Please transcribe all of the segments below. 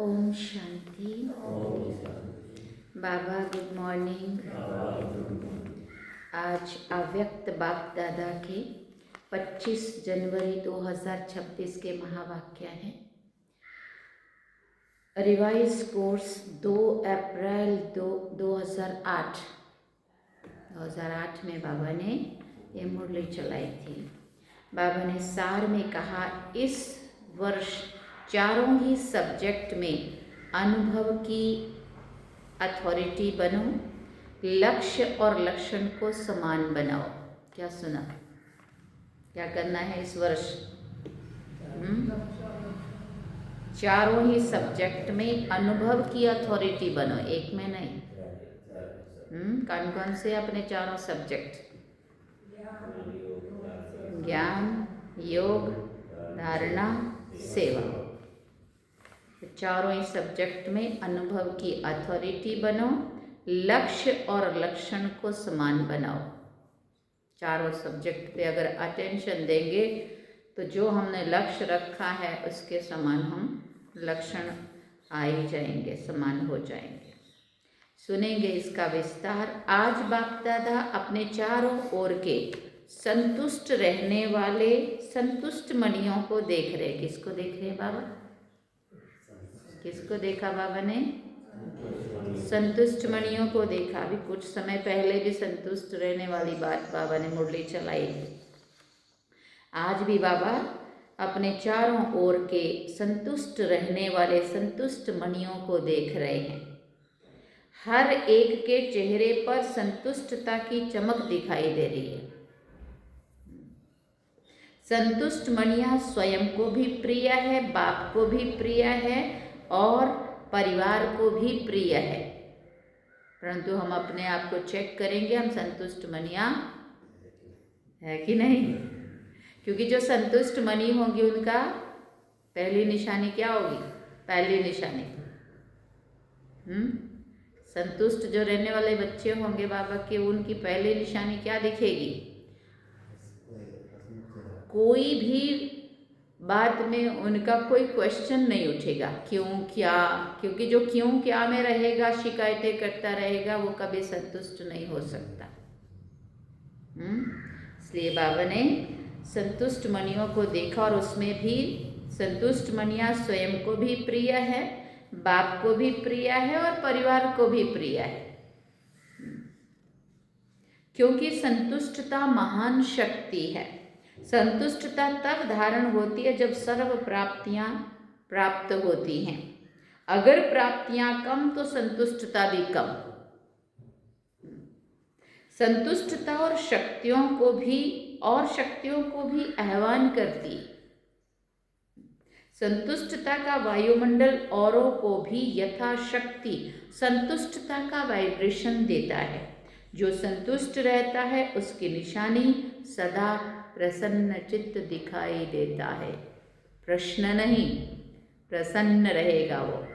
ओम शांति। बाबा good morning. आज अव्यक्त बाप दादा के 25 जनवरी 2026 के महावाक्य हैं। रिवाइज कोर्स 2 अप्रैल 2008 में बाबा ने ये मुरली चलाई थी। बाबा ने सार में कहा, इस वर्ष चारों ही सब्जेक्ट में अनुभव की अथॉरिटी बनो, लक्ष्य और लक्षण को समान बनाओ। क्या सुना? क्या करना है इस वर्ष? चारों ही सब्जेक्ट में अनुभव की अथॉरिटी बनो, एक में नहीं। कौन कौन से अपने चारों सब्जेक्ट? ज्ञान, योग, धारणा, सेवा। चारों ही सब्जेक्ट में अनुभव की अथॉरिटी बनो, लक्ष्य और लक्षण को समान बनाओ। चारों सब्जेक्ट पे अगर अटेंशन देंगे तो जो हमने लक्ष्य रखा है उसके समान हम लक्षण आ ही जाएंगे, समान हो जाएंगे। सुनेंगे इसका विस्तार। आज बाप दादा अपने चारों ओर के संतुष्ट रहने वाले संतुष्ट मणियों को देख रहे। किसको देख रहे बाबा? किसको देखा बाबा ने? संतुष्ट मणियों को देखा। अभी कुछ समय पहले भी संतुष्ट रहने वाली बात बाबा ने मुरली चलाई थी। आज भी बाबा अपने चारों ओर के संतुष्ट रहने वाले संतुष्ट मणियों को देख रहे हैं। हर एक के चेहरे पर संतुष्टता की चमक दिखाई दे रही है। संतुष्ट मणियाँ स्वयं को भी प्रिय है, बाप को भी प्रिय है और परिवार को भी प्रिय है। परंतु हम अपने आप को चेक करेंगे, हम संतुष्ट मणियाँ है कि नहीं? क्योंकि जो संतुष्ट मणि होंगी उनका पहली निशानी क्या होगी? पहली निशानी संतुष्ट जो रहने वाले बच्चे होंगे बाबा के, उनकी पहली निशानी क्या दिखेगी? कोई भी बात में उनका कोई क्वेश्चन नहीं उठेगा, क्यों क्या। क्योंकि जो क्यों क्या में रहेगा, शिकायतें करता रहेगा, वो कभी संतुष्ट नहीं हो सकता। इसलिए बाबा ने संतुष्ट मणियों को देखा और उसमें भी संतुष्ट मणियाँ स्वयं को भी प्रिय है, बाप को भी प्रिय है और परिवार को भी प्रिय है। क्योंकि संतुष्टता महान शक्ति है। संतुष्टता तब धारण होती है जब सर्व प्राप्तियां प्राप्त होती हैं। अगर प्राप्तियां कम तो संतुष्टता भी कम। संतुष्टता और शक्तियों को भी आह्वान करती। संतुष्टता का वायुमंडल औरों को भी यथाशक्ति संतुष्टता का वाइब्रेशन देता है। जो संतुष्ट रहता है उसकी निशानी सदा प्रसन्न चित्त दिखाई देता है। प्रश्न नहीं, प्रसन्न रहेगा वो।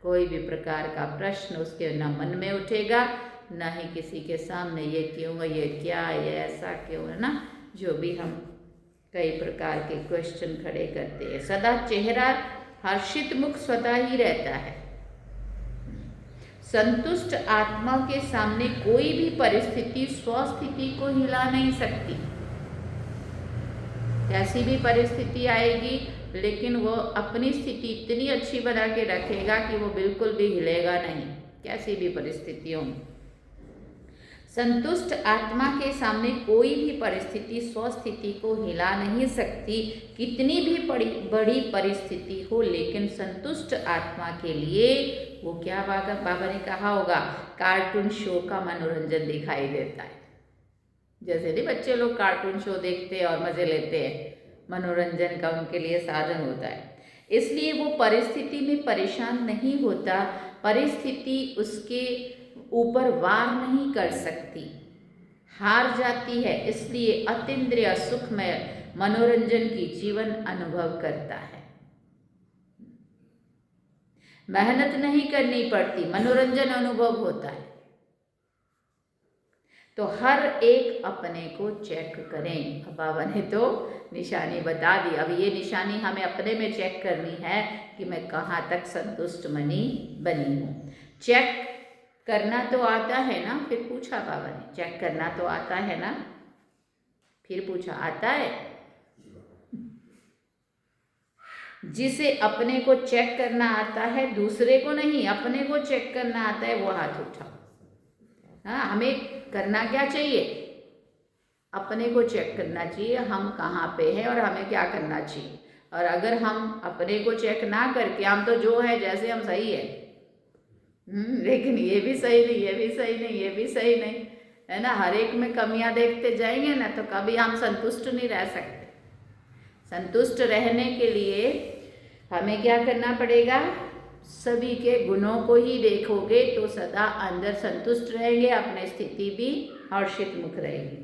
कोई भी प्रकार का प्रश्न उसके न मन में उठेगा, न ही किसी के सामने ये क्यों है, ये क्या है, ये ऐसा क्यों है ना, जो भी हम कई प्रकार के क्वेश्चन खड़े करते हैं। सदा चेहरा हर्षित मुख स्वतः ही रहता है। संतुष्ट आत्मा के सामने कोई भी परिस्थिति स्वस्थिति को हिला नहीं सकती। कैसी भी परिस्थिति आएगी, लेकिन वो अपनी स्थिति इतनी अच्छी बना के रखेगा कि वो बिल्कुल भी हिलेगा नहीं, कैसी भी परिस्थितियों में। संतुष्ट आत्मा के सामने कोई भी परिस्थिति स्वस्थिति को हिला नहीं सकती, कितनी भी बड़ी परिस्थिति हो। लेकिन संतुष्ट आत्मा के लिए वो क्या बाबा ने कहा होगा, कार्टून शो का मनोरंजन दिखाई देता है। जैसे नहीं बच्चे लोग कार्टून शो देखते हैं और मज़े लेते हैं, मनोरंजन का उनके लिए साधन होता है। इसलिए वो परिस्थिति में परेशान नहीं होता, परिस्थिति उसके ऊपर वार नहीं कर सकती, हार जाती है। इसलिए अतीन्द्रिय सुखमय मनोरंजन की जीवन अनुभव करता है। मेहनत नहीं करनी पड़ती, मनोरंजन अनुभव होता है। तो हर एक अपने को चेक करें। अब बाबा ने तो निशानी बता दी, अब ये निशानी हमें अपने में चेक करनी है कि मैं कहाँ तक संतुष्ट मनी बनी हूँ। चेक करना तो आता है ना, फिर पूछा बाबा ने, चेक करना तो आता है ना, फिर पूछा आता है। जिसे अपने को चेक करना आता है, दूसरे को नहीं, अपने को चेक करना आता है, वो हाथ उठाओ। हाँ, हमें करना क्या चाहिए, अपने को चेक करना चाहिए हम कहाँ पे हैं और हमें क्या करना चाहिए। और अगर हम अपने को चेक ना करके हम तो जो है जैसे हम सही है, लेकिन ये भी सही नहीं, ये भी सही नहीं, ये भी सही नहीं, है ना, हर एक में कमियां देखते जाएंगे ना तो कभी हम संतुष्ट नहीं रह सकते। संतुष्ट रहने के लिए हमें क्या करना पड़ेगा, सभी के गुणों को ही देखोगे तो सदा अंदर संतुष्ट रहेंगे, अपनी स्थिति भी हर्षित मुख रहेगी।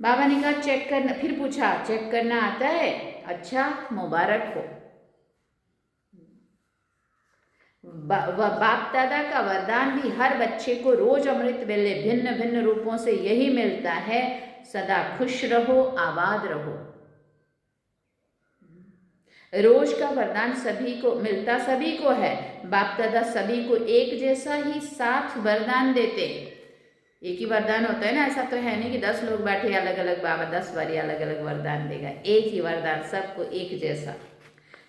बाबा ने कहा चेक करना, फिर पूछा चेक करना आता है, अच्छा मुबारक हो। बाप दादा का वरदान भी हर बच्चे को रोज अमृत वेले भिन्न भिन्न रूपों से यही मिलता है, सदा खुश रहो, आबाद रहो। रोज का वरदान सभी को मिलता, सभी को है। बाप दादा सभी को एक जैसा ही साथ वरदान देते। एक ही वरदान होता है ना, ऐसा तो है नहीं कि 10 लोग बैठे अलग अलग बाबा 10 बारी अलग अलग वरदान देगा, एक ही वरदान सबको एक जैसा।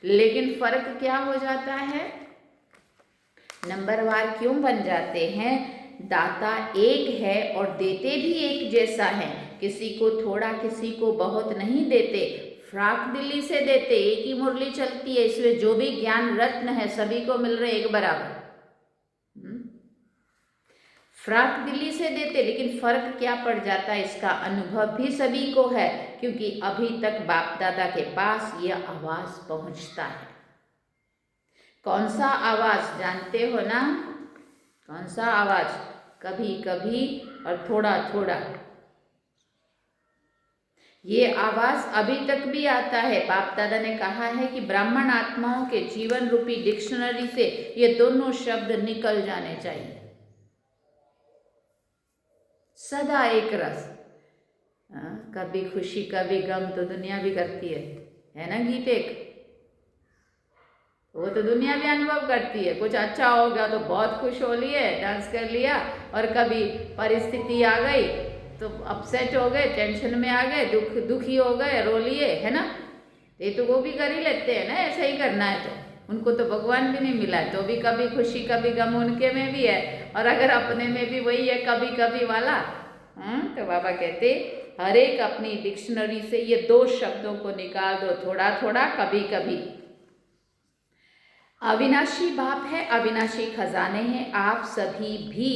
लेकिन फर्क क्या हो जाता है, नंबरवार क्यों बन जाते हैं, दाता एक है और देते भी एक जैसा है। किसी को थोड़ा किसी को बहुत नहीं देते, फ्राक दिल्ली से देते, एक ही मुरली चलती है, इसलिए जो भी ज्ञान रत्न है सभी को मिल रहे एक बराबर। फ्राक दिल्ली से देते, लेकिन फर्क क्या पड़ जाता है, इसका अनुभव भी सभी को है, क्योंकि अभी तक बाप दादा के पास यह आवाज पहुंचता है। कौन सा आवाज जानते हो ना, कौन सा आवाज, कभी कभी और थोड़ा थोड़ा, ये आवाज अभी तक भी आता है। बाप दादा ने कहा है कि ब्राह्मण आत्माओं के जीवन रूपी डिक्शनरी से ये दोनों शब्द निकल जाने चाहिए, सदा एक रस। कभी खुशी कभी गम तो दुनिया भी करती है ना गीत एक, वो तो दुनिया भी अनुभव करती है। कुछ अच्छा हो गया तो बहुत खुश हो लिए, डांस कर लिया, और कभी परिस्थिति आ गई तो अपसेट हो गए, टेंशन में आ गए, दुखी हो गए, रो लिए, है ना। ये तो वो भी कर ही लेते हैं ना, ऐसा ही करना है तो उनको तो भगवान भी नहीं मिला है, तो भी कभी खुशी कभी गम उनके में भी है, और अगर अपने में भी वही है कभी कभी वाला। तो बाबा कहते हर एक अपनी डिक्शनरी से ये 2 शब्दों को निकाल दो, थोड़ा थोड़ा कभी कभी। अविनाशी बाप है, अविनाशी खजाने हैं, आप सभी भी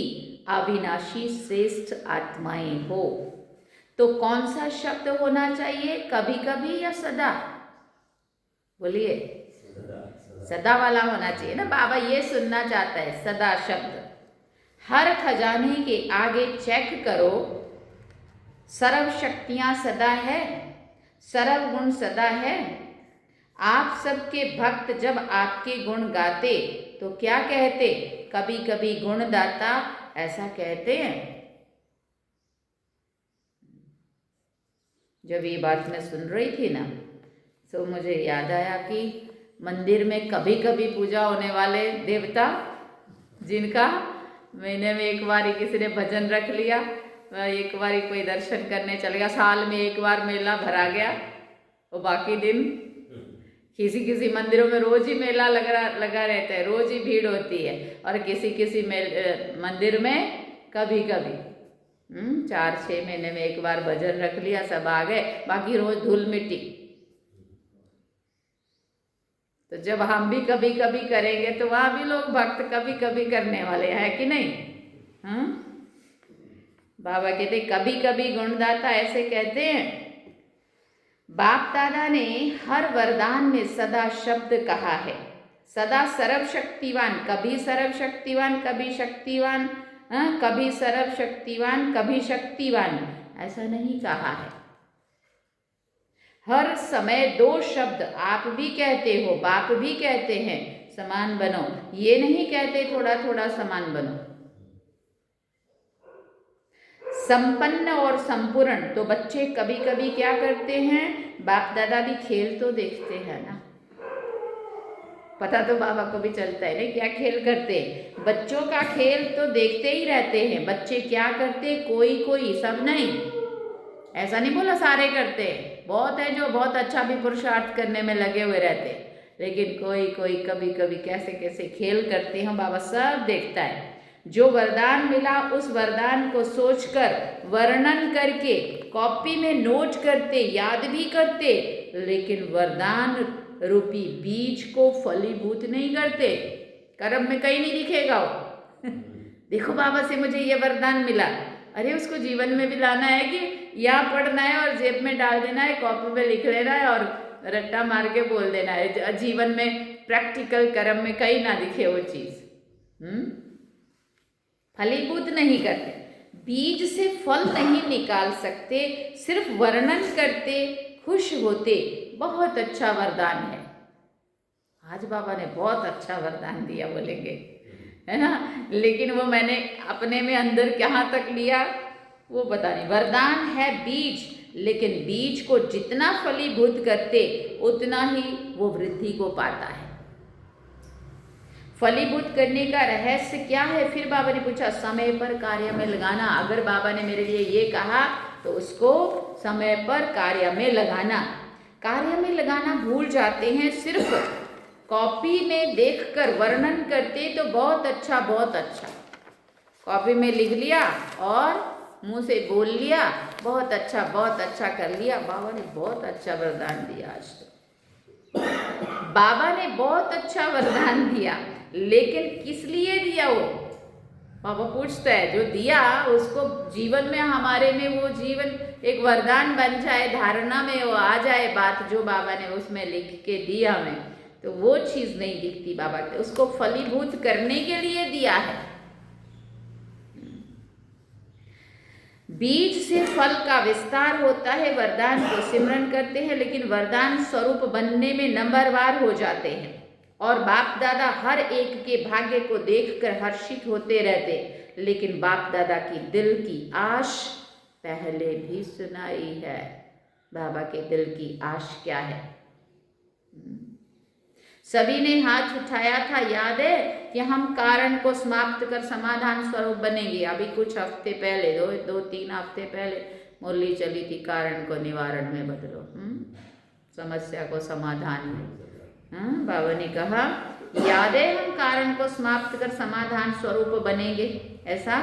अविनाशी श्रेष्ठ आत्माएं हो। तो कौन सा शब्द होना चाहिए, कभी कभी या सदा, बोलिए, सदा वाला होना चाहिए ना। बाबा ये सुनना चाहता है, सदा शब्द। हर खजाने के आगे चेक करो, सर्व शक्तियां सदा है, सर्व गुण सदा है। आप सबके भक्त जब आपके गुण गाते तो क्या कहते, कभी कभी गुणदाता, ऐसा कहते हैं। जब ये बात मैं सुन रही थी ना तो मुझे याद आया कि मंदिर में कभी कभी पूजा होने वाले देवता, जिनका महीने में एक बार किसी ने भजन रख लिया, एक बार कोई दर्शन करने चल गया, साल में एक बार मेला भरा गया, और बाकी दिन किसी किसी मंदिरों में रोज ही मेला लगा रहता है, रोज ही भीड़ होती है, और किसी किसी मंदिर में कभी कभी 4-6 महीने में एक बार भजन रख लिया, सब आ गए, बाकी रोज धूल मिट्टी। तो जब हम भी कभी कभी करेंगे तो वहां भी लोग भक्त कभी कभी करने वाले हैं कि नहीं। बाबा कहते कभी कभी गुणदाता, ऐसे कहते हैं। बाप दादा ने हर वरदान में सदा शब्द कहा है, सदा सर्वशक्तिवान, कभी सर्वशक्तिवान कभी शक्तिवान, कभी सर्वशक्तिवान कभी शक्तिवान, ऐसा नहीं कहा है। हर समय 2 शब्द आप भी कहते हो, बाप भी कहते हैं, समान बनो, ये नहीं कहते थोड़ा थोड़ा समान बनो। संपन्न और संपूर्ण। तो बच्चे कभी कभी क्या करते हैं, बाप दादा भी खेल तो देखते हैं ना, पता तो बाबा को भी चलता है ना क्या खेल करते हैं। बच्चों का खेल तो देखते ही रहते हैं। बच्चे क्या करते, कोई कोई, सब नहीं, ऐसा नहीं बोला सारे करते, बहुत है जो बहुत अच्छा भी पुरुषार्थ करने में लगे हुए रहते, लेकिन कोई कोई कभी कभी कैसे कैसे खेल करते हैं, बाबा सब देखता है। जो वरदान मिला उस वरदान को सोचकर वर्णन करके कॉपी में नोट करते, याद भी करते, लेकिन वरदान रूपी बीज को फलीभूत नहीं करते। कर्म में कहीं नहीं दिखेगा वो देखो बाबा से मुझे ये वरदान मिला, अरे उसको जीवन में भी लाना है कि यहाँ पढ़ना है और जेब में डाल देना है, कॉपी पे लिख लेना है और रट्टा मार के बोल देना है। जीवन में प्रैक्टिकल कर्म में कहीं ना दिखे वो चीज। फलीभूत नहीं करते, बीज से फल नहीं निकाल सकते, सिर्फ वर्णन करते, खुश होते। बहुत अच्छा वरदान है। आज बाबा ने बहुत अच्छा वरदान दिया बोलेंगे, है ना, लेकिन वो मैंने अपने में अंदर कहाँ तक लिया वो पता नहीं। वरदान है बीज, लेकिन बीज को जितना फलीभूत करते उतना ही वो वृद्धि को पाता है। फलीभूत करने का रहस्य क्या है, फिर बाबा ने पूछा, समय पर कार्य में लगाना। अगर बाबा ने मेरे लिए ये कहा तो उसको समय पर कार्य में लगाना। कार्य में लगाना भूल जाते हैं, सिर्फ कॉपी में देखकर वर्णन करते तो बहुत अच्छा बहुत अच्छा, कॉपी में लिख लिया और मुंह से बोल लिया, बहुत अच्छा कर लिया। बाबा ने बहुत अच्छा वरदान दिया। आज तो बाबा ने बहुत अच्छा वरदान दिया, लेकिन किस लिए दिया वो बाबा पूछता है। जो दिया उसको जीवन में, हमारे में वो जीवन एक वरदान बन जाए, धारणा में वो आ जाए बात जो बाबा ने उसमें लिख के दिया हमें, तो वो चीज नहीं दिखती बाबा के। उसको फलीभूत करने के लिए दिया है। बीज से फल का विस्तार होता है। वरदान को सिमरन करते हैं, लेकिन वरदान स्वरूप बनने में नंबरवार हो जाते हैं। और बाप दादा हर एक के भाग्य को देखकर हर्षित होते रहते, लेकिन बाप दादा की दिल की आश पहले भी सुनाई है। बाबा के दिल की आश क्या है? सभी ने हाथ उठाया था, याद है कि हम कारण को समाप्त कर समाधान स्वरूप बनेंगे। अभी कुछ हफ्ते पहले, दो तीन हफ्ते पहले मुरली चली थी, कारण को निवारण में बदलो, समस्या को समाधान में। बाबा ने कहा, याद है हम कारण को समाप्त कर समाधान स्वरूप बनेंगे, ऐसा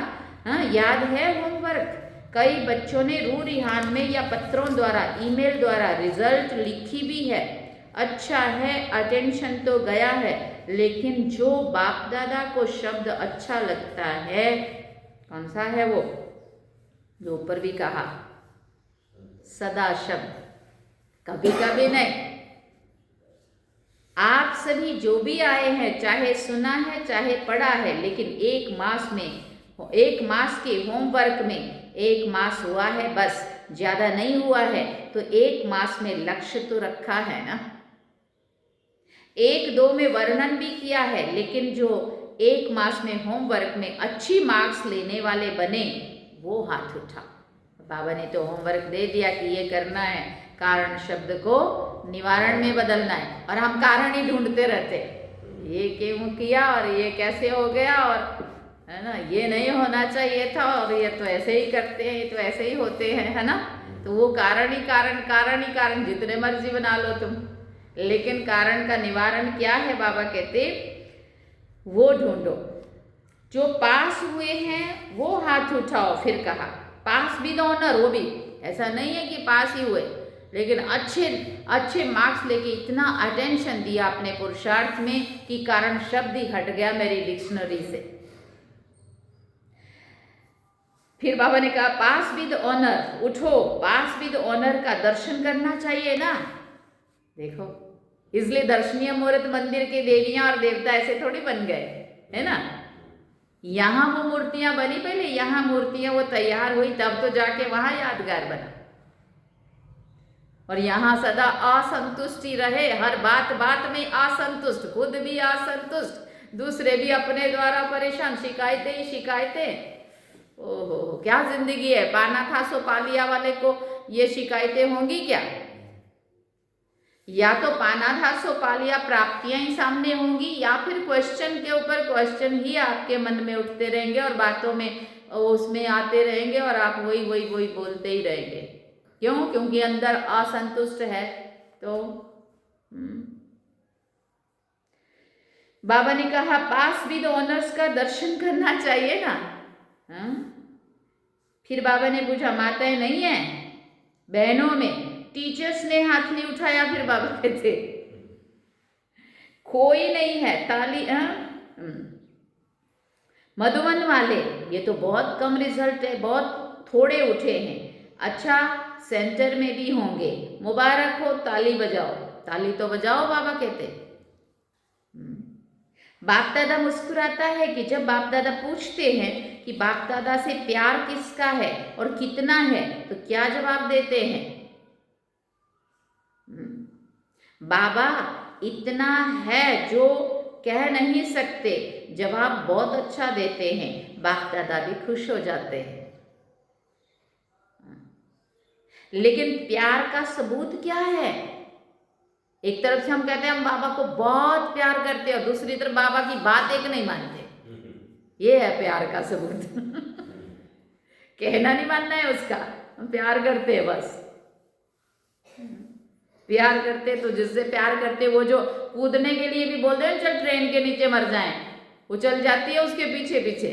याद है होमवर्क। कई बच्चों ने रू रिहान में या पत्रों द्वारा, ईमेल द्वारा रिजल्ट लिखी भी है। अच्छा है, अटेंशन तो गया है, लेकिन जो बाप दादा को शब्द अच्छा लगता है, कौन सा है वो? जो ऊपर भी कहा, सदा शब्द, कभी कभी नहीं। आप सभी जो भी आए हैं, चाहे सुना है चाहे पढ़ा है, लेकिन एक मास के होमवर्क में 1 मास हुआ है, बस ज्यादा नहीं हुआ है। तो 1 मास में लक्ष्य तो रखा है ना, 1-2 में वर्णन भी किया है, लेकिन जो 1 मास में होमवर्क में अच्छी मार्क्स लेने वाले बने वो हाथ उठा। बाबा ने तो होमवर्क दे दिया कि ये करना है, कारण शब्द को निवारण में बदलना है, और हम कारण ही ढूंढते रहते, ये क्यों किया और ये कैसे हो गया, और है ना, ये नहीं होना चाहिए था और ये तो ऐसे ही करते हैं, ये तो ऐसे ही होते हैं, है ना। तो वो कारण ही कारण जितने मर्जी बना लो तुम, लेकिन कारण का निवारण क्या है बाबा कहते, वो ढूंढो। जो पास हुए हैं वो हाथ उठाओ। फिर कहा पास विद ऑनर, वो भी ऐसा नहीं है कि पास ही हुए, लेकिन अच्छे मार्क्स लेके इतना अटेंशन दिया अपने पुरुषार्थ में कि कारण शब्द ही हट गया मेरी डिक्शनरी से। फिर बाबा ने कहा पास विद ऑनर, उठो, पास विद ऑनर का दर्शन करना चाहिए ना। देखो, इसलिए दर्शनीय मूर्त मंदिर के देवियां और देवता ऐसे थोड़ी बन गए, है ना। यहाँ वो मूर्तियां बनी, पहले यहाँ मूर्तियां वो तैयार हुई, तब तो जाके वहां यादगार बना। और यहाँ सदा असंतुष्टि रहे, हर बात में असंतुष्ट, खुद भी असंतुष्ट, दूसरे भी अपने द्वारा परेशान, शिकायतें ही शिकायतें। ओहो, क्या जिंदगी है। पाना था सो पा लिया वाले को ये शिकायतें होंगी क्या? या तो पाना था सो पा लिया प्राप्तियां ही सामने होंगी, या फिर क्वेश्चन के ऊपर क्वेश्चन ही आपके मन में उठते रहेंगे और बातों में उसमें आते रहेंगे और आप वही वही वही बोलते ही रहेंगे। क्यों? क्योंकि अंदर असंतुष्ट है। तो बाबा ने कहा पास विद ऑनर्स का दर्शन करना चाहिए ना। फिर बाबा ने पूछा माताएं नहीं है? बहनों में टीचर्स ने हाथ नहीं उठाया। फिर बाबा कहते कोई नहीं है, ताली। मधुबन वाले ये तो बहुत कम रिजल्ट है, बहुत थोड़े उठे हैं। अच्छा, सेंटर में भी होंगे, मुबारक हो, ताली बजाओ। ताली तो बजाओ, बाबा कहते। बाप दादा मुस्कुराता है कि जब बाप दादा पूछते हैं कि बाप दादा से प्यार किसका है और कितना है, तो क्या जवाब देते हैं? बाबा इतना है जो कह नहीं सकते। जवाब बहुत अच्छा देते हैं, बाप दादा भी खुश हो जाते हैं। लेकिन प्यार का सबूत क्या है? एक तरफ से हम कहते हैं हम बाबा को बहुत प्यार करते हैं और दूसरी तरफ बाबा की बात एक नहीं मानते। ये है प्यार का सबूत। कहना नहीं मानना है उसका, हम प्यार करते हैं बस। प्यार करते तो जिससे प्यार करते वो जो कूदने के लिए भी बोलते हैं चल ट्रेन के नीचे मर जाएं, वो चल जाती है उसके पीछे पीछे।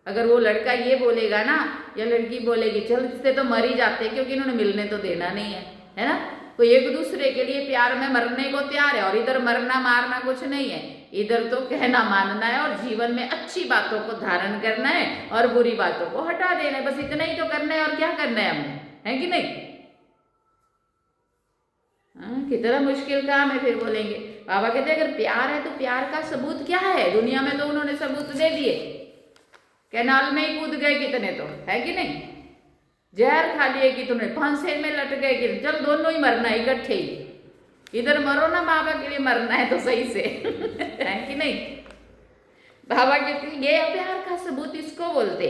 अगर वो लड़का ये बोलेगा ना या लड़की बोलेगी चल इससे तो मर ही जाते, क्योंकि इन्होंने मिलने तो देना नहीं है ना। तो एक दूसरे के लिए प्यार में मरने को तैयार है, और इधर मरना मारना कुछ नहीं है, इधर तो कहना मानना है और जीवन में अच्छी बातों को धारण करना है और बुरी बातों को हटा देना है। बस इतना ही तो करना है, और क्या करना है हमने, है कि नहीं? कितना मुश्किल काम है। फिर बोलेंगे बाबा कहते हैं अगर प्यार है तो प्यार का सबूत क्या है? दुनिया में तो उन्होंने सबूत दे दिए, कैनाल में ही कूद गए कितने, तो है कि नहीं? जहर खा लिए कितने, फांसी में लट गए कितने। चल दोनों ही मरना है इकट्ठे ही, इधर मरो ना बाबा के लिए मरना है तो सही से। है कि नहीं? बाबा कहते ये प्यार का सबूत इसको बोलते।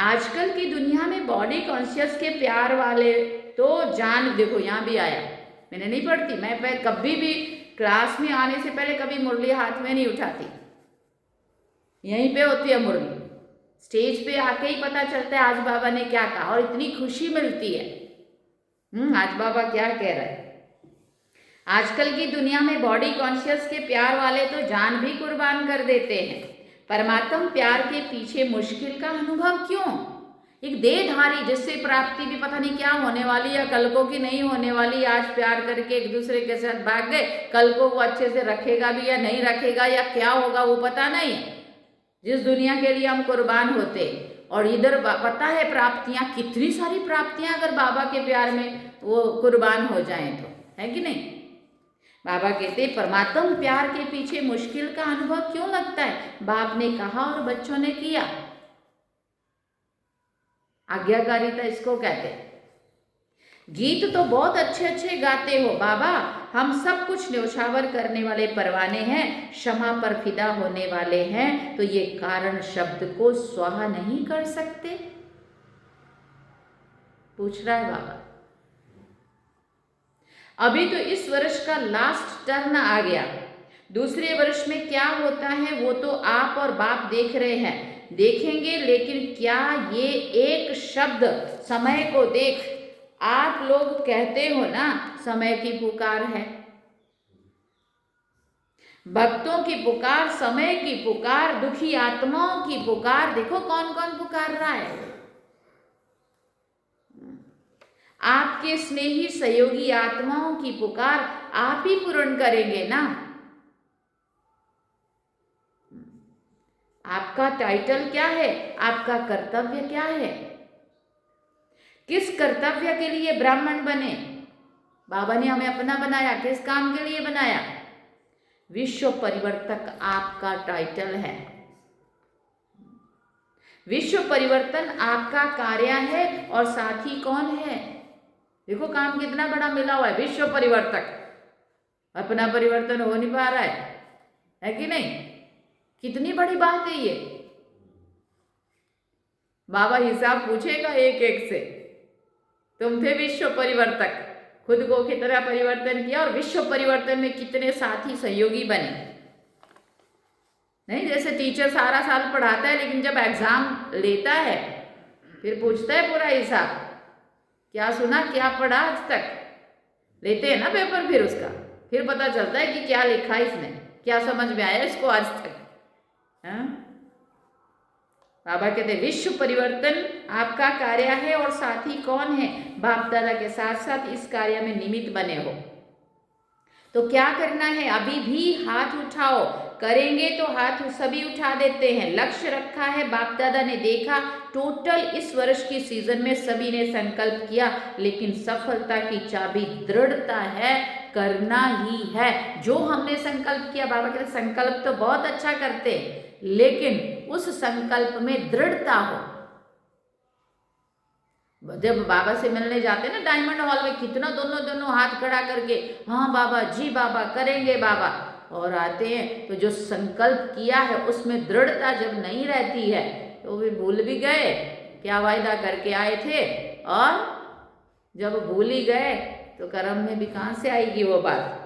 आजकल की दुनिया में बॉडी कॉन्शियस के प्यार वाले तो जान, देखो यहाँ भी आया, मैंने नहीं पढ़ती, मैं कभी भी क्लास में आने से पहले कभी मुरली हाथ में नहीं उठाती, यहीं पे होती है मुरली। स्टेज पे आके ही पता चलता है आज बाबा ने क्या कहा, और इतनी खुशी मिलती है। आज बाबा क्या कह रहे हैं। आजकल की दुनिया में बॉडी कॉन्शियस के प्यार वाले तो जान भी कुर्बान कर देते हैं। परमात्मा प्यार के पीछे मुश्किल का अनुभव क्यों? एक देहधारी जिससे प्राप्ति भी पता नहीं क्या होने वाली या कल को की नहीं होने वाली, आज प्यार करके एक दूसरे के साथ भाग गए, कल को वो अच्छे से रखेगा भी या नहीं रखेगा या क्या होगा वो पता नहीं है। जिस दुनिया के लिए हम कुर्बान होते, और इधर पता है प्राप्तियां, कितनी सारी प्राप्तियां अगर बाबा के प्यार में वो कुर्बान हो जाएं तो, है कि नहीं? बाबा कहते परमात्मा प्यार के पीछे मुश्किल का अनुभव क्यों लगता है? बाप ने कहा और बच्चों ने किया, आज्ञाकारिता इसको कहते हैं। गीत तो बहुत अच्छे अच्छे गाते हो बाबा, हम सब कुछ न्यौछावर करने वाले परवाने हैं, क्षमा पर फिदा होने वाले हैं, तो ये कारण शब्द को स्वाहा नहीं कर सकते? पूछ रहा है बाबा। अभी तो इस वर्ष का लास्ट टर्न आ गया, दूसरे वर्ष में क्या होता है वो तो आप और बाप देख रहे हैं, देखेंगे। लेकिन क्या ये एक शब्द समय को देख, आप लोग कहते हो ना समय की पुकार है, भक्तों की पुकार, समय की पुकार, दुखी आत्माओं की पुकार, देखो कौन कौन पुकार रहा है। आपके स्नेही सहयोगी आत्माओं की पुकार आप ही पूर्ण करेंगे ना। आपका टाइटल क्या है? आपका कर्तव्य क्या है? किस कर्तव्य के लिए ब्राह्मण बने? बाबा ने हमें अपना बनाया, किस काम के लिए बनाया? विश्व परिवर्तक आपका टाइटल है, विश्व परिवर्तन आपका कार्य है, और साथी कौन है? देखो काम कितना बड़ा मिला हुआ है, विश्व परिवर्तक। अपना परिवर्तन हो नहीं पा रहा है कि नहीं? कितनी बड़ी बात है ये। बाबा हिसाब पूछेगा एक एक से। तुम थे विश्व परिवर्तक, खुद को कितना परिवर्तन किया और विश्व परिवर्तन में कितने साथी सहयोगी बने। नहीं, जैसे टीचर सारा साल पढ़ाता है लेकिन जब एग्जाम लेता है फिर पूछता है पूरा हिसाब, क्या सुना क्या पढ़ा आज तक, लेते हैं ना पेपर, फिर उसका फिर पता चलता है कि क्या लिखा इसने, क्या समझ में आया इसको आज तक। हाँ? बाबा कहते विश्व परिवर्तन आपका कार्य है और साथी कौन है, बाप दादा के साथ साथ इस कार्य में निमित्त बने हो। तो क्या करना है, अभी भी हाथ उठाओ, करेंगे तो हाथ सभी उठा देते हैं। लक्ष्य रखा है, बाप दादा ने देखा, टोटल इस वर्ष की सीजन में सभी ने संकल्प किया, लेकिन सफलता की चाबी दृढ़ता है, करना ही है। जो हमने संकल्प किया, बाबा कहते संकल्प तो बहुत अच्छा करते हैं लेकिन उस संकल्प में दृढ़ता हो। जब बाबा से मिलने जाते हैं ना डायमंड हॉल में, कितना दोनों हाथ खड़ा करके हाँ बाबा जी बाबा करेंगे बाबा, और आते हैं तो जो संकल्प किया है उसमें दृढ़ता जब नहीं रहती है तो वे भूल भी गए क्या वायदा करके आए थे, और जब भूल ही गए तो कर्म में भी कहाँ से आएगी वो बात।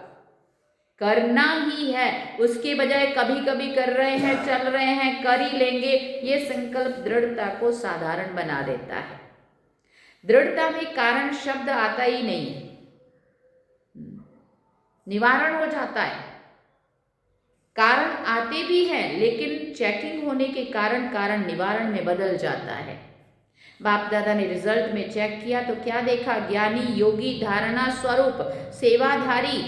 करना ही है, उसके बजाय कभी कभी कर रहे हैं, चल रहे हैं, कर ही लेंगे, ये संकल्प दृढ़ता को साधारण बना देता है। दृढ़ता में कारण शब्द आता ही नहीं, निवारण हो जाता है। कारण आते भी हैं लेकिन चेकिंग होने के कारण निवारण में बदल जाता है। बाप दादा ने रिजल्ट में चेक किया तो क्या देखा, ज्ञानी, योगी, धारणा स्वरूप, सेवाधारी,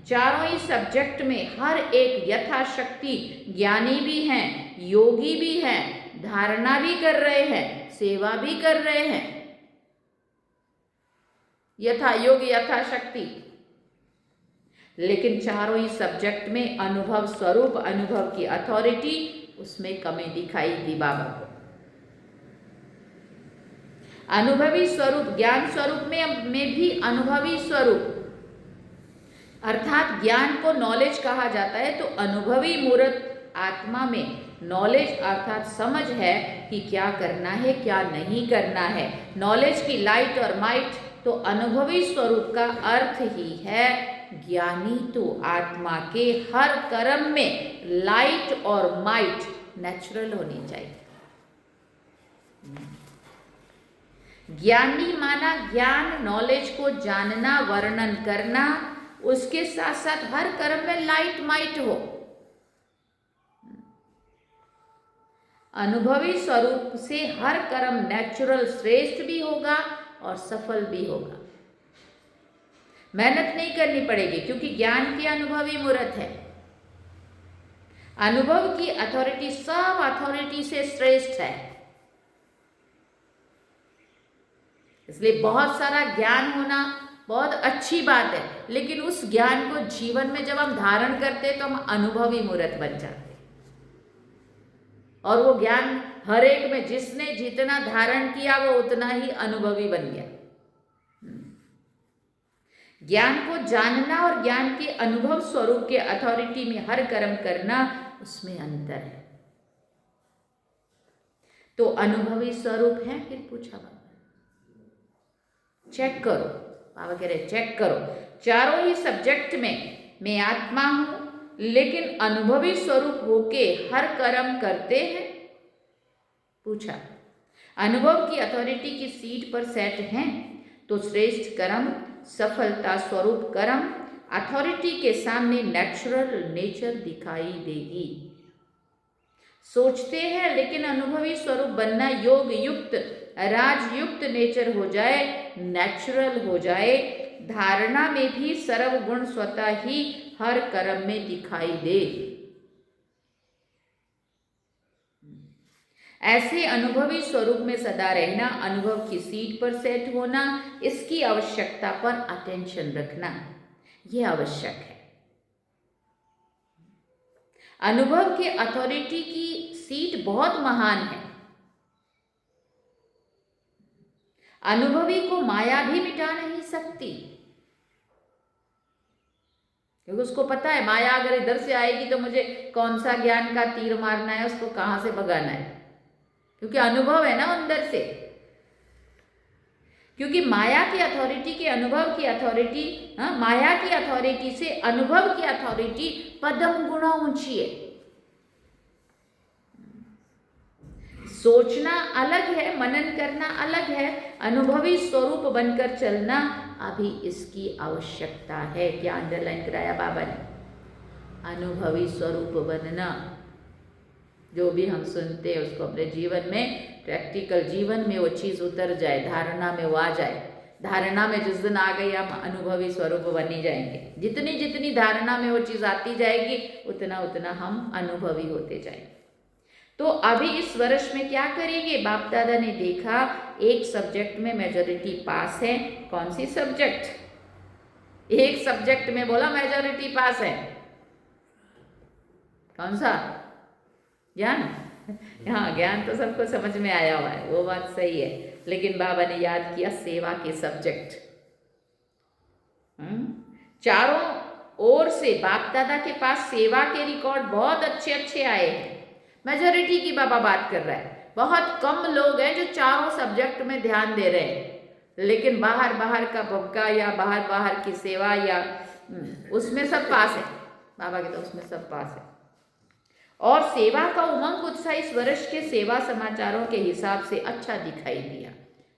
चारों ही सब्जेक्ट में हर एक यथाशक्ति ज्ञानी भी हैं, योगी भी हैं, धारणा भी कर रहे हैं, सेवा भी कर रहे हैं। यथा योग यथाशक्ति, लेकिन चारों ही सब्जेक्ट में अनुभव स्वरूप, अनुभव की अथॉरिटी, उसमें कमी दिखाई दी बाबा को। अनुभवी स्वरूप, ज्ञान स्वरूप में भी अनुभवी स्वरूप, अर्थात ज्ञान को नॉलेज कहा जाता है, तो अनुभवी मूर्त आत्मा में नॉलेज अर्थात समझ है कि क्या करना है क्या नहीं करना है। नॉलेज की लाइट और माइट, तो अनुभवी स्वरूप का अर्थ ही है ज्ञानी तो आत्मा के हर कर्म में लाइट और माइट नेचुरल होनी चाहिए। ज्ञानी माना ज्ञान, नॉलेज को जानना, वर्णन करना, उसके साथ साथ हर कर्म में लाइट माइट हो। अनुभवी स्वरूप से हर कर्म नेचुरल श्रेष्ठ भी होगा और सफल भी होगा। मेहनत नहीं करनी पड़ेगी क्योंकि ज्ञान की अनुभवी मूर्त है। अनुभव की अथॉरिटी सब अथॉरिटी से श्रेष्ठ है, इसलिए बहुत सारा ज्ञान होना बहुत अच्छी बात है, लेकिन उस ज्ञान को जीवन में जब हम धारण करते हैं तो हम अनुभवी मूर्त बन जाते हैं। और वो ज्ञान हर एक में जिसने जितना धारण किया वो उतना ही अनुभवी बन गया। ज्ञान को जानना और ज्ञान के अनुभव स्वरूप के अथॉरिटी में हर कर्म करना, उसमें अंतर है। तो अनुभवी स्वरूप है, फिर पूछा बाबा चेक करो, बाबा कह रहे चेक करो, चारों ही सब्जेक्ट में मैं आत्मा हूं लेकिन अनुभवी स्वरूप होके हर कर्म करते हैं। पूछा अनुभव की अथॉरिटी की सीट पर सेट हैं तो श्रेष्ठ कर्म, सफलता स्वरूप कर्म, अथॉरिटी के सामने नेचुरल नेचर दिखाई देगी। सोचते हैं लेकिन अनुभवी स्वरूप बनना योग युक्त, राजयुक्त नेचर हो जाए, नेचुरल हो जाए, धारणा में भी सर्वगुण स्वतः ही हर कर्म में दिखाई दे। ऐसे अनुभवी स्वरूप में सदा रहना, अनुभव की सीट पर सेट होना, इसकी आवश्यकता पर अटेंशन रखना, यह आवश्यक है। अनुभव के अथॉरिटी की सीट बहुत महान है। अनुभवी को माया भी मिटा नहीं सकती, क्योंकि उसको पता है माया अगर इधर से आएगी तो मुझे कौन सा ज्ञान का तीर मारना है, उसको कहाँ से भगाना है। क्योंकि अनुभव है ना अंदर से, क्योंकि माया की अथॉरिटी के अनुभव की अथॉरिटी, माया की अथॉरिटी से अनुभव की अथॉरिटी पदम गुना ऊंची है। सोचना अलग है, मनन करना अलग है, अनुभवी स्वरूप बनकर चलना अभी इसकी आवश्यकता है। क्या अंडरलाइन कराया बाबा ने? अनुभवी स्वरूप बनना, जो भी हम सुनते हैं उसको अपने जीवन में, प्रैक्टिकल जीवन में वो चीज़ उतर जाए, धारणा में वो आ जाए। धारणा में जिस दिन आ गई हम अनुभवी स्वरूप बनी जाएंगे। जितनी जितनी धारणा में वो चीज़ आती जाएगी उतना उतना हम अनुभवी होते जाएंगे। तो अभी इस वर्ष में क्या करेंगे? बाप दादा ने देखा एक सब्जेक्ट में मेजॉरिटी पास है। कौन सी सब्जेक्ट? एक सब्जेक्ट में बोला मेजॉरिटी पास है, कौन सा? ज्ञान। हाँ, ज्ञान तो सबको समझ में आया हुआ है, वो बात सही है, लेकिन बाबा ने याद किया सेवा के सब्जेक्ट। चारों ओर से बाप दादा के पास सेवा के रिकॉर्ड बहुत अच्छे अच्छे आए हैं। मेजॉरिटी की बाबा बात कर रहा है, बहुत कम लोग हैं जो चारों सब्जेक्ट में ध्यान दे रहे हैं, लेकिन बाहर बाहर का भक्का या बाहर बाहर की सेवा या उसमें सब पास है। बाबा के तो उसमें सब पास है। और सेवा का उमंग उत्साह इस वर्ष के सेवा समाचारों के हिसाब से अच्छा दिखाई दिया।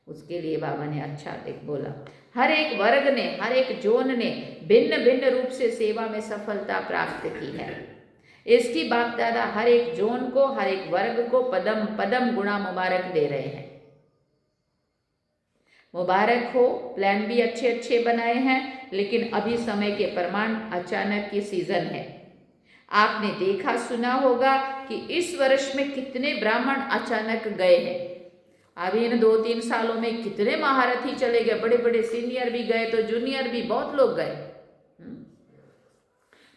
उसके लिए बाबा ने अच्छा बोला, हर एक वर्ग ने, हर एक जोन ने भिन्न भिन्न रूप से सेवा में सफलता प्राप्त की है। इसकी बाप दादा हर एक जोन को, हर एक वर्ग को पदम पदम गुणा मुबारक दे रहे हैं। मुबारक हो, प्लान भी अच्छे अच्छे बनाए हैं, लेकिन अभी समय के प्रमाण अचानक की सीजन है। आपने देखा सुना होगा कि इस वर्ष में कितने ब्राह्मण अचानक गए हैं। अभी इन 2-3 सालों में कितने महारथी चले गए, बड़े बड़े सीनियर भी गए तो जूनियर भी बहुत लोग गए।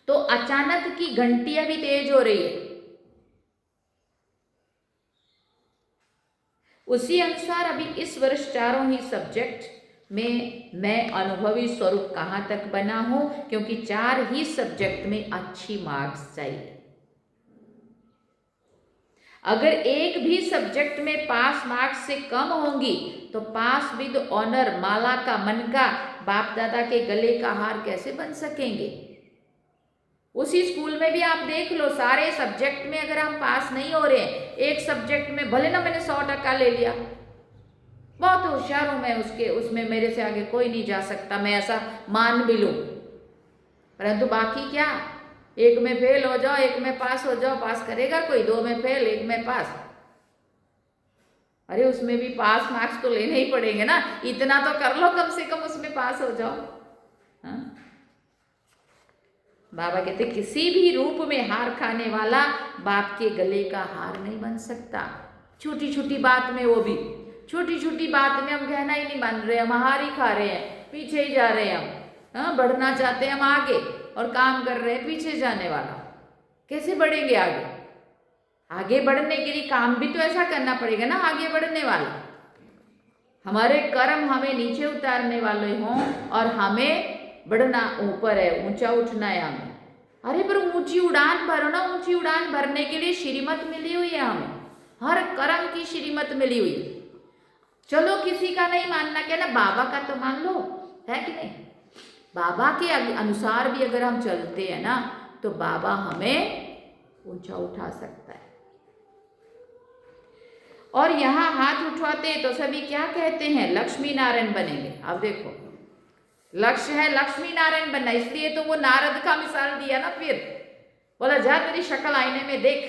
तो अचानक की घंटियां भी तेज हो रही है। उसी अनुसार अभी इस वर्ष चारों ही सब्जेक्ट में मैं अनुभवी स्वरूप कहाँ तक बना हूं, क्योंकि 4 ही सब्जेक्ट में अच्छी मार्क्स चाहिए। अगर एक भी सब्जेक्ट में पास मार्क्स से कम होंगी तो पास विद ऑनर माला का मन का बाप दादा के गले का हार कैसे बन सकेंगे? उसी स्कूल में भी आप देख लो, सारे सब्जेक्ट में अगर हम पास नहीं हो रहे हैं, एक सब्जेक्ट में भले ना मैंने 100% ले लिया, बहुत होशियार हूं मैं, उसमें मेरे से आगे कोई नहीं जा सकता, मैं ऐसा मान भी लूं, परंतु बाकी क्या? एक में फेल हो जाओ, एक में पास हो जाओ, पास करेगा कोई? 2 में फेल, 1 में पास। अरे उसमें भी पास मार्क्स तो लेने ही पड़ेंगे ना, इतना तो कर लो कम से कम, उसमें पास हो जाओ। हाँ? बाबा कहते किसी भी रूप में हार खाने वाला बाप के गले का हार नहीं बन सकता। छोटी छोटी बात में, वो भी छोटी छोटी बात में हम कहना ही नहीं मान रहे, हम हार ही खा रहे हैं, पीछे ही जा रहे हैं हम। हाँ, बढ़ना चाहते हैं हम आगे और काम कर रहे हैं पीछे जाने वाला। कैसे बढ़ेंगे आगे? आगे बढ़ने के लिए काम भी तो ऐसा करना पड़ेगा ना, आगे बढ़ने वाला। हमारे कर्म हमें नीचे उतारने वाले हों और हमें बढ़ना ऊपर है, ऊंचा उठना है हमें। अरे पर ऊंची उड़ान भरो ना, ऊंची उड़ान भरने के लिए श्रीमत मिली हुई है हमें, हर कर्म की श्रीमत मिली हुई है। चलो किसी का नहीं मानना, क्या ना, बाबा का तो मान लो, है कि नहीं? बाबा के अनुसार भी अगर हम चलते हैं ना तो बाबा हमें ऊंचा उठा सकता है। और यहाँ हाथ उठाते तो सभी क्या कहते हैं? लक्ष्मी नारायण बनेंगे। अब देखो, लक्ष्य है लक्ष्मी नारायण बनना, इसलिए तो वो नारद का मिसाल दिया ना, फिर बोला जा तेरी शक्ल आईने में देख,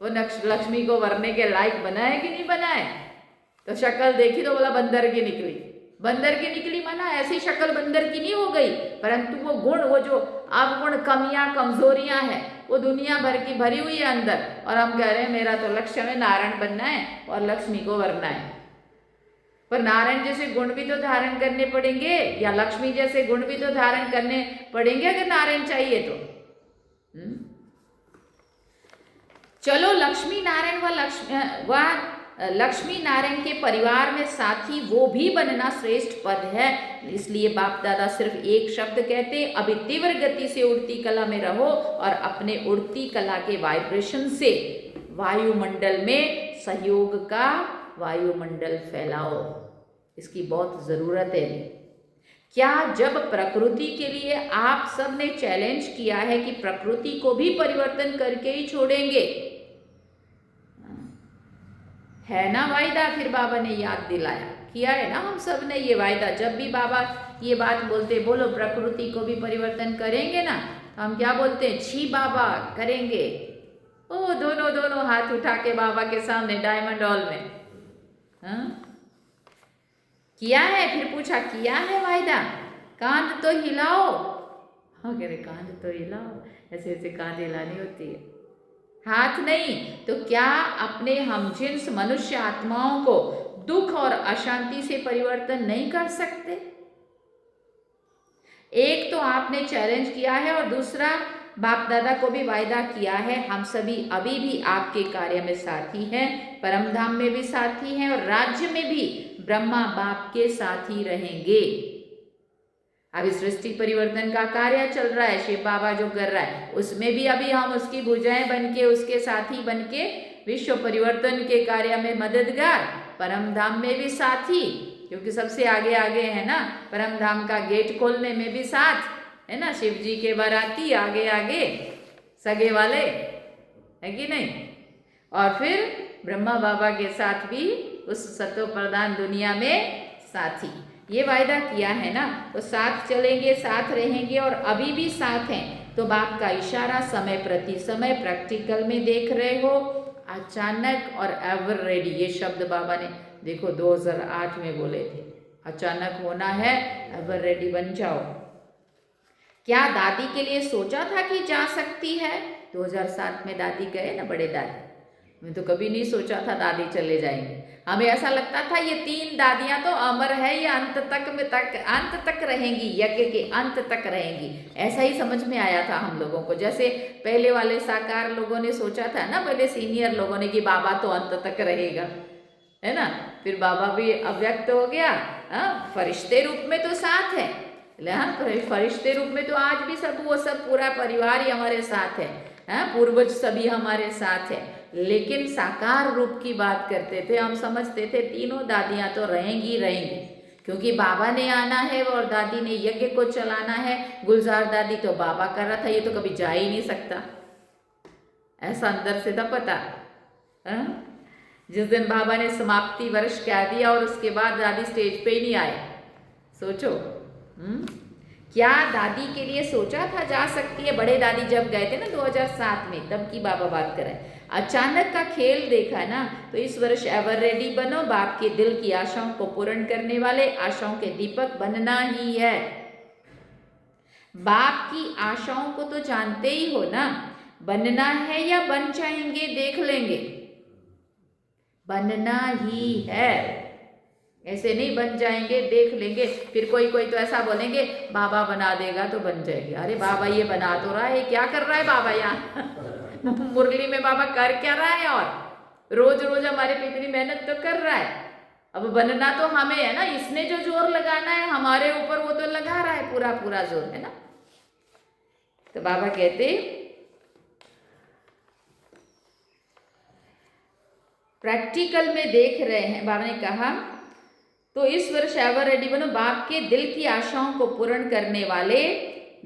वो लक्ष्मी को वरने के लायक बनाए कि नहीं बनाए? तो शक्ल देखी तो बोला बंदर की निकली, बंदर की निकली माना ऐसी शक्ल बंदर की नहीं हो गई, परंतु वो गुण, वो जो अवगुण, कमियां, कमजोरियां हैं, वो दुनिया भर की भरी हुई है अंदर। और हम कह रहे हैं मेरा तो लक्ष्य में नारायण बनना है और लक्ष्मी को वरना है। पर नारायण जैसे गुण भी तो धारण करने पड़ेंगे, या लक्ष्मी जैसे गुण भी तो धारण करने पड़ेंगे अगर नारायण चाहिए तो। चलो लक्ष्मी नारायण व लक्ष्मी नारायण के परिवार में साथी वो भी बनना श्रेष्ठ पद है। इसलिए बाप दादा सिर्फ एक शब्द कहते, अभी तीव्र गति से उड़ती कला में रहो और अपने उड़ती कला के वाइब्रेशन से वायुमंडल में सहयोग का वायुमंडल फैलाओ, इसकी बहुत ज़रूरत है। क्या जब प्रकृति के लिए आप सब ने चैलेंज किया है कि प्रकृति को भी परिवर्तन करके ही छोड़ेंगे, है ना वायदा? फिर बाबा ने याद दिलाया, किया है ना हम सब ने ये वायदा। जब भी बाबा ये बात बोलते, बोलो प्रकृति को भी परिवर्तन करेंगे ना, तो हम क्या बोलते हैं? जी बाबा करेंगे। ओ दोनों हाथ उठा के बाबा के सामने डायमंड हॉल में, हाँ किया है। फिर पूछा, किया है वायदा? कांध तो हिलाओ। हाँ कह रहे कांध तो हिलाओ, ऐसे ऐसे कांध हिलानी होती है, हाथ नहीं। तो क्या अपने हमजिन्स मनुष्य आत्माओं को दुख और अशांति से परिवर्तन नहीं कर सकते? एक तो आपने चैलेंज किया है और दूसरा बाप दादा को भी वायदा किया है, हम सभी अभी भी आपके कार्य में साथी हैं, परमधाम में भी साथी हैं और राज्य में भी ब्रह्मा बाप के साथी रहेंगे। अभी सृष्टि परिवर्तन का कार्य चल रहा है, शिव बाबा जो कर रहा है, उसमें भी अभी हम उसकी भुजाएं बनके, उसके साथी बनके विश्व परिवर्तन के कार्य में मददगार, परमधाम में भी साथी, क्योंकि सबसे आगे आगे है ना, परमधाम का गेट खोलने में भी साथ है ना, शिव जी के बाराती आगे आगे सगे वाले, है कि नहीं? और फिर ब्रह्मा बाबा के साथ भी उस सतो प्रधान दुनिया में साथी, ये वायदा किया है ना, तो साथ चलेंगे, साथ रहेंगे और अभी भी साथ हैं। तो बाप का इशारा समय प्रति समय प्रैक्टिकल में देख रहे हो, अचानक और एवर रेडी, ये शब्द बाबा ने देखो 2008 में बोले थे, अचानक होना है, एवर रेडी बन जाओ। क्या दादी के लिए सोचा था कि जा सकती है? 2007 में दादी गए ना, बड़े दादी, मैं तो कभी नहीं सोचा था दादी चले जाएंगे। हमें ऐसा लगता था ये 3 दादियां तो अमर है, ये अंत तक रहेंगी, यज्ञ के अंत तक रहेंगी, ऐसा ही समझ में आया था हम लोगों को। जैसे पहले वाले साकार लोगों ने सोचा था ना, पहले सीनियर लोगों ने, कि बाबा तो अंत तक रहेगा, है ना, फिर बाबा भी अव्यक्त हो गया, फरिश्ते रूप में तो साथ है, फरिश्ते रूप में तो आज भी सब वो सब पूरा परिवार ही हमारे साथ है, पूर्वज सभी हमारे साथ है। लेकिन साकार रूप की बात करते थे, हम समझते थे तीनों दादियां तो रहेंगी, क्योंकि बाबा ने आना है और दादी ने यज्ञ को चलाना है। गुलजार दादी तो बाबा कर रहा था, ये तो कभी जा ही नहीं सकता, ऐसा अंदर से था पता। जिस दिन बाबा ने समाप्ति वर्ष कह दिया और उसके बाद दादी स्टेज पे ही नहीं आए, सोचो। क्या दादी के लिए सोचा था जा सकती है? बड़े दादी जब गए थे ना 2007 में, तब की बाबा बात करें, अचानक का खेल देखा ना। तो इस वर्ष एवर रेडी बनो, बाप के दिल की आशाओं को पूर्ण करने वाले, आशाओं के दीपक बनना ही है। बाप की आशाओं को तो जानते ही हो ना, बनना है या बन जाएंगे देख लेंगे, बनना ही है, ऐसे नहीं बन जाएंगे देख लेंगे। फिर कोई तो ऐसा बोलेंगे बाबा बना देगा तो बन जाएगी। अरे बाबा ये बना तो रहा है, क्या कर रहा है बाबा यहाँ मुरली में बाबा कर क्या रहा है? और रोज रोज हमारे पे इतनी मेहनत तो कर रहा है, अब बनना तो हमें है ना, इसने जो जोर लगाना है हमारे ऊपर वो तो लगा रहा है पूरा जोर, है ना। तो बाबा कहते प्रैक्टिकल में देख रहे हैं। बाबा ने कहा तो इस वर्ष एवर रेडी बनो, बाप के दिल की आशाओं को पूर्ण करने वाले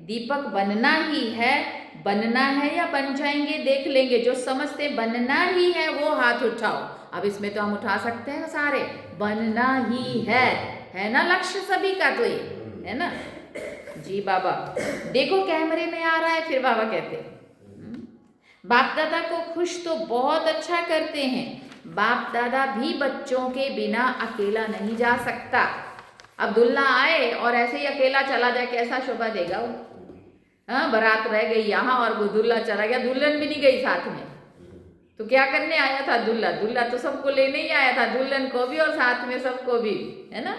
दीपक बनना ही है। बनना है या बन जाएंगे देख लेंगे। जो समझते बनना ही है वो हाथ उठाओ। अब इसमें तो हम उठा सकते हैं सारे, बनना ही है ना लक्ष्य सभी का, तो ये है ना जी बाबा। देखो कैमरे में आ रहा है, फिर बाबा कहते बाप दादा को खुश तो बहुत अच्छा करते हैं, बाप दादा भी बच्चों के बिना अकेला नहीं जा सकता। अब दुल्हा आए और ऐसे ही अकेला चला जाए, कैसा शोभा देगा वो? हाँ, बारात रह गई यहाँ और वो दुल्हा चला गया, दुल्हन भी नहीं गई साथ में, तो क्या करने आया था दुल्हा? दुल्हा तो सबको लेने ही आया था, दुल्हन को भी और साथ में सबको भी, है ना।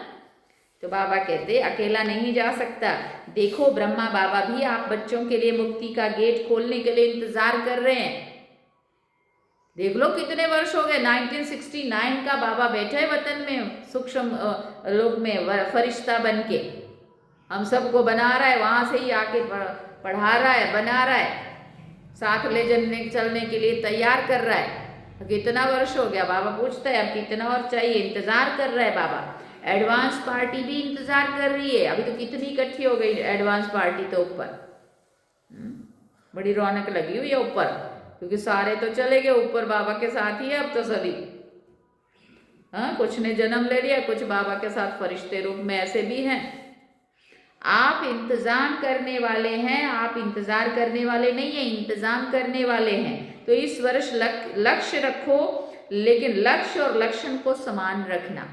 तो बाबा कहते अकेला नहीं जा सकता। देखो ब्रह्मा बाबा भी आप बच्चों के लिए मुक्ति का गेट खोलने के लिए इंतजार कर रहे हैं। देख लो कितने वर्ष हो गए, 1969 का बाबा बैठे वतन में सूक्ष्म लोक में फरिश्ता बन के, हम सबको बना रहा है, वहां से ही आके पढ़ा रहा है, बना रहा है, साथ ले चलने के लिए तैयार कर रहा है। कितना वर्ष हो गया, बाबा पूछता है अब कितना और चाहिए, इंतजार कर रहा है बाबा। एडवांस पार्टी भी इंतजार कर रही है, अभी तो कितनी इकट्ठी हो गई एडवांस पार्टी तो ऊपर। बड़ी रौनक लगी हुई है ऊपर, क्योंकि सारे तो चले गए ऊपर, बाबा के साथ ही है अब तो सभी। हाँ, कुछ ने जन्म ले लिया, कुछ बाबा के साथ फरिश्ते रूप में ऐसे भी हैं। आप इंतजाम करने वाले हैं, आप इंतजार करने वाले नहीं है, इंतजाम करने वाले हैं। तो इस वर्ष लक्ष्य रखो, लेकिन लक्ष्य और लक्षण को समान रखना।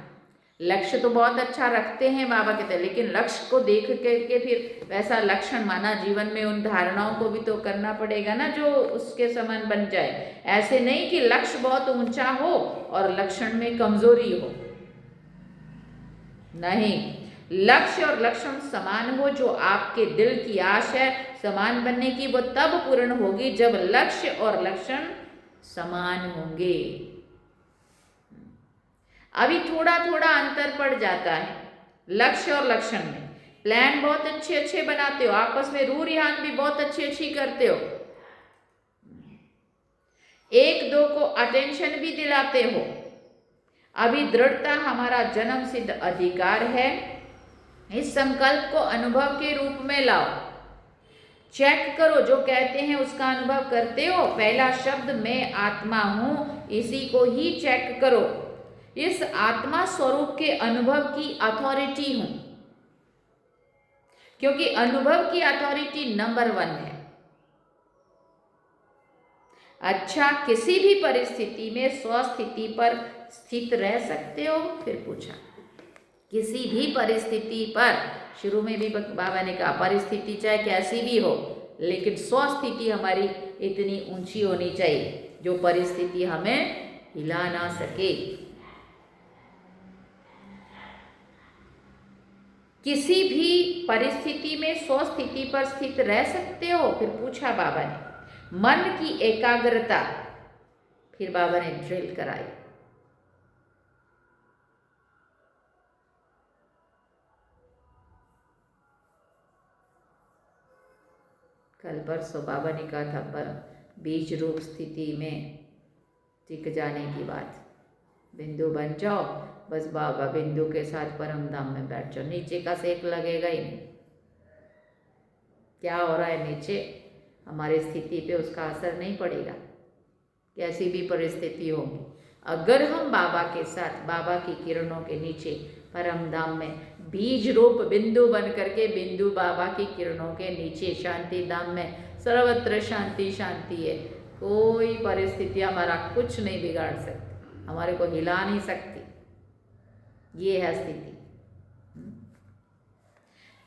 लक्ष्य तो बहुत अच्छा रखते हैं बाबा कहते हैं, लेकिन लक्ष्य को देख करके फिर वैसा लक्षण माना जीवन में उन धारणाओं को भी तो करना पड़ेगा ना, जो उसके समान बन जाए। ऐसे नहीं कि लक्ष्य बहुत ऊंचा हो और लक्षण में कमजोरी हो, नहीं, लक्ष्य और लक्षण समान हो। जो आपके दिल की आश है समान बनने की, वो तब पूर्ण होगी जब लक्ष्य और लक्षण समान होंगे। अभी थोड़ा थोड़ा अंतर पड़ जाता है लक्ष्य और लक्षण में। प्लान बहुत अच्छे अच्छे बनाते हो, आपस में रूह रिहान भी बहुत अच्छी अच्छी करते हो, एक दो को अटेंशन भी दिलाते हो। अभी दृढ़ता हमारा जन्म सिद्ध अधिकार है। इस संकल्प को अनुभव के रूप में लाओ, चेक करो, जो कहते हैं उसका अनुभव करते हो। पहला शब्द मैं आत्मा हूं, इसी को ही चेक करो। इस आत्मा स्वरूप के अनुभव की अथॉरिटी हूं, क्योंकि अनुभव की अथॉरिटी नंबर 1 है। अच्छा, किसी भी परिस्थिति में स्वस्थिति पर स्थित रह सकते हो? फिर पूछा किसी भी परिस्थिति पर, शुरू में भी बाबा ने कहा परिस्थिति चाहे कैसी भी हो, लेकिन स्वस्थिति हमारी इतनी ऊंची होनी चाहिए जो परिस्थिति हमें हिला ना सके। किसी भी परिस्थिति में स्वस्थिति पर स्थित रह सकते हो? फिर पूछा बाबा ने। मन की एकाग्रता, फिर बाबा ने ड्रिल कराई। कल परसों बाबा ने कहा था पर बीज रूप स्थिति में टिक जाने की बात, बिंदु बन जाओ, बस बाबा बिंदु के साथ परम धाम में बैठ जाओ, नीचे का सेक लगेगा ही नहीं। क्या हो रहा है नीचे, हमारी स्थिति पे उसका असर नहीं पड़ेगा, कैसी भी परिस्थिति होगी। अगर हम बाबा के साथ, बाबा की किरणों के नीचे परम धाम में बीज रूप बिंदु बन करके, बिंदु बाबा की किरणों के नीचे शांति धाम में सर्वत्र शांति शांति है, कोई परिस्थिति हमारा कुछ नहीं बिगाड़ सकती, हमारे को हिला नहीं सकती। ये है स्थिति।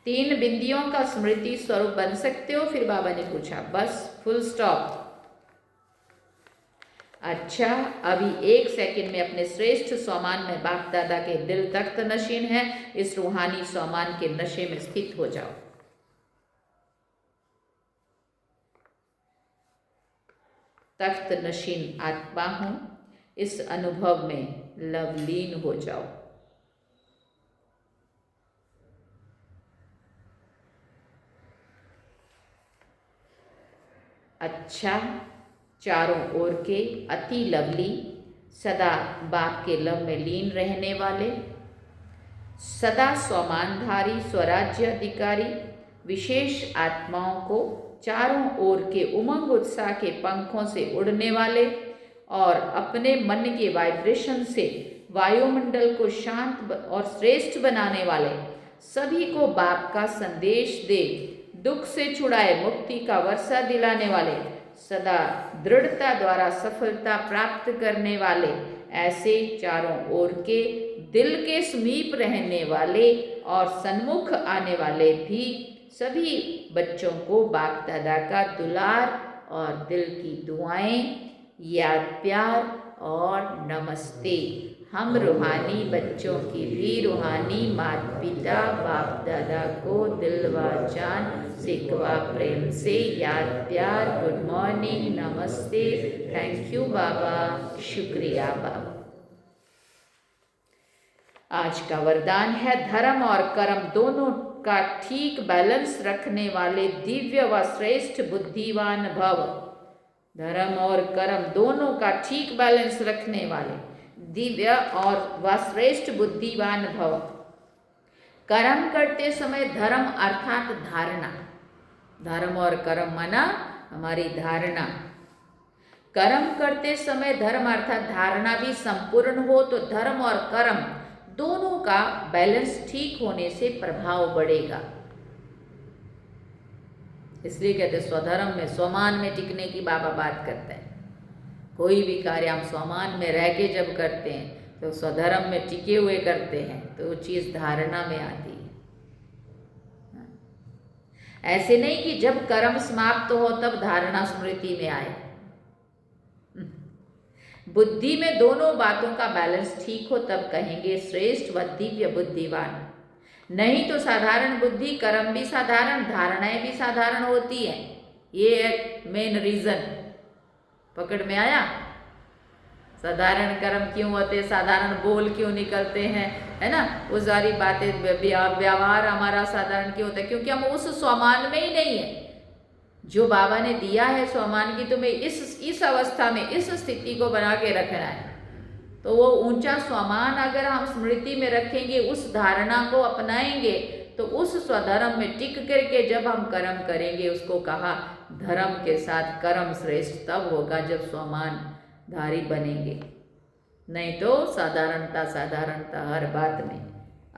3 बिंदियों का स्मृति स्वरूप बन सकते हो? फिर बाबा ने पूछा, बस फुल स्टॉप। अच्छा, अभी 1 सेकंड में अपने श्रेष्ठ स्वमान में बाप दादा के दिल तख्त नशीन है, इस रूहानी स्वमान के नशे में स्थित हो जाओ। तख्त नशीन आत्मा हूं, इस अनुभव में लवलीन हो जाओ। अच्छा, चारों ओर के अति लवली, सदा बाप के लव में लीन रहने वाले, सदा स्वमानधारी स्वराज्य अधिकारी विशेष आत्माओं को चारों ओर के उमंग उत्साह के पंखों से उड़ने वाले और अपने मन के वाइब्रेशन से वायुमंडल को शांत और श्रेष्ठ बनाने वाले, सभी को बाप का संदेश दे दुख से छुड़ाए मुक्ति का वर्षा दिलाने वाले, सदा दृढ़ता द्वारा सफलता प्राप्त करने वाले, ऐसे चारों ओर के दिल के समीप रहने वाले और सन्मुख आने वाले भी सभी बच्चों को बाप दादा का दुलार और दिल की दुआएं, याद प्यार और नमस्ते। हम रूहानी बच्चों की भी रूहानी माता पिता बाप दादा को दिल व जान सिकवा प्रेम से याद प्यार, गुड मॉर्निंग, नमस्ते, थैंक यू बाबा, शुक्रिया बाबा। आज का वरदान है धर्म और कर्म दोनों का ठीक बैलेंस रखने वाले दिव्य व श्रेष्ठ बुद्धिवान भव। धर्म और कर्म दोनों का ठीक बैलेंस रखने वाले दिव्य और व श्रेष्ठ बुद्धिवान भव। कर्म करते समय धर्म अर्थात धारणा, धर्म और कर्म माना हमारी धारणा। कर्म करते समय धर्म अर्थात धारणा भी संपूर्ण हो तो धर्म और कर्म दोनों का बैलेंस ठीक होने से प्रभाव बढ़ेगा। इसलिए कहते स्वधर्म में स्वमान में टिकने की बाबा बात करते हैं। कोई भी कार्य हम स्वमान में रह के जब करते हैं तो स्वधर्म में टिके हुए करते हैं तो वो चीज़ धारणा में आती है। ऐसे नहीं कि जब कर्म समाप्त हो तब धारणा स्मृति में आए। बुद्धि में दोनों बातों का बैलेंस ठीक हो तब कहेंगे श्रेष्ठ व दिव्य बुद्धिवान। नहीं तो साधारण बुद्धि, कर्म भी साधारण, धारणाएं भी साधारण होती हैं। ये एक मेन रीजन पकड़ में आया। साधारण कर्म क्यों होते, साधारण बोल क्यों निकलते हैं, है ना, वो सारी बातें, व्यवहार हमारा साधारण क्यों होता है, क्योंकि हम उस स्वमान में ही नहीं है जो बाबा ने दिया है स्वमान की। तुम्हें इस अवस्था में इस स्थिति को बना के रखना है। तो वो ऊंचा स्वमान अगर हम स्मृति में रखेंगे, उस धारणा को अपनाएंगे तो उस स्वधर्म में टिक करके जब हम कर्म करेंगे, उसको कहा धर्म के साथ कर्म श्रेष्ठ तब होगा जब स्वमान धारी बनेंगे। नहीं तो साधारणता साधारणता हर बात में,